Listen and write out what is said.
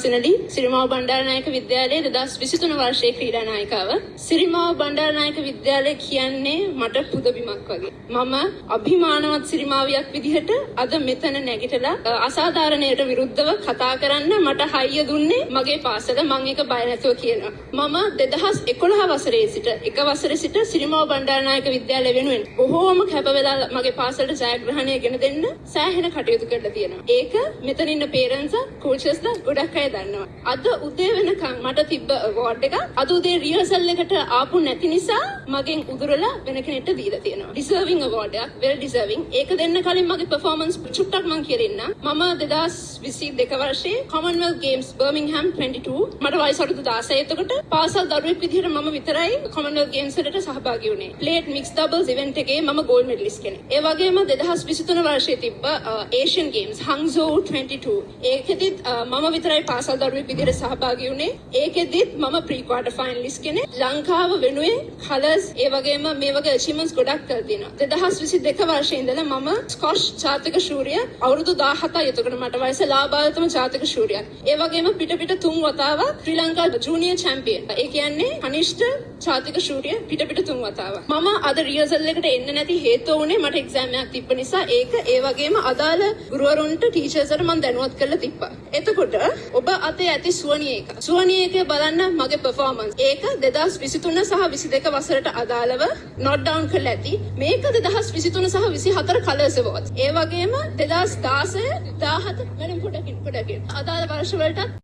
හසිනලි සිරිමාව බණ්ඩාරනායක විද්‍යාලයේ 2023 වර්ෂයේ ක්‍රීඩා නායිකාව. සිරිමාව බණ්ඩාරනායක විද්‍යාලය කියන්නේ මට පුදබිමක් වගේ. මම අභිමානවත් සිරිමාවියක් විදිහට අද මෙතන නැගිටලා අසාධාරණයට විරුද්ධව කතා කරන්න මට හයිය දුන්නේ මගේ පාසල. මම ඒක බය නැතුව කියනවා. මම 2011 වසරේ සිට එක වසරේ සිට සිරිමාව බණ්ඩාරනායක විද්‍යාලය වෙනුවෙන් බොහෝම කැප වෙලා මගේ පාසලට ජයග්‍රහණය ගෙන දෙන්න සෑහෙන කටයුතු කරලා තියෙනවා. ඒක මෙතන ඉන්න පේරන්ට්ස් කෝචස්ලා ගොඩක් අය දන්නවා. අද උදේ වෙනකන් මට තිබ්බ අවෝඩ් එක අද උදේ රිහර්සල් එකට ආපු නැති නිසා මගෙන් උදුරලා වෙන කෙනෙක්ට දීලා තියෙනවා. ඩිසර්විං අවෝඩ් එකක්, වෙල් ඩිසර්විං. ඒක දෙන්න කලින් මගේ පර්ෆෝමන්ස් චුට්ටක් මං කියන්න. මම 2022 වර්ෂයේ Commonwealth Games Birmingham 22 මට වයස අවුරුදු 16. එතකොට පාසල් දරුවෙක් විදිහට මම විතරයි Commonwealth Games වලට සහභාගී වුණේ. ප්ලේට් මික්ස් ඩබල්ස් ඉවෙන්ට් එකේ මම ගෝල්ඩ් මෙඩලිස්ට් කෙනෙක්. ඒ වගේම 2023 වර්ෂයේ තිබ්බ Asian Games Hangzhou 22 ඒකෙදිත් මම විතරයි පාසල් දරුවෙක් විදිහට සහභාගී වුණේ. ඒකෙදිත් මම ප්‍රී ක්වාටර් ෆයිනලිස්ට් කෙනෙක්. ලංකාව වෙනුවෙන් කලර්ස් ඒ වගේම මේ වගේ අචීව්මන්ට්ස් ගොඩක් කරලා තියෙනවා. 2022 වර්ෂයේ ඉඳලා මම ස්කොෂ් ජාතික ශූරිය අවුරුදු 17යි. එතකොට මට වයස ලාභායතම ජාතික ශූරියක්. ඒ වගේම පිට තුන් වතාවක් ශ්‍රී ලංකා ජූනියර් චැම්පියන්. ඒ කියන්නේ කනිෂ්ඨ ජාතික ශූරිය පිට තුන් වතාවක්. මම අද රිහර්සල් එකට එන්න නැති හේතුව උනේ මට එක්සෑම් එකක් තිබ්බ නිසා. ඒක ඒ වගේම අදාළ ගුරුවරුන්ට ටීචර්ස්ට මම දැනුවත් කරලා තිබ්බා. එතකොට ඔබ අතේ ඇති සුවනිය එක. සුවනිය එක බලන්න මගේ පර්ෆෝමන්ස්. ඒක 2023 සහ 22 වසරට අදාළව නොට් ඩවුන් කරලා ඇති. මේක 2023 සහ 24 කලර්ස් අවෝඩ්ස්. ඒ වගේම 2016 17 වෙන පොඩකින් අදාළ වර්ෂ වලට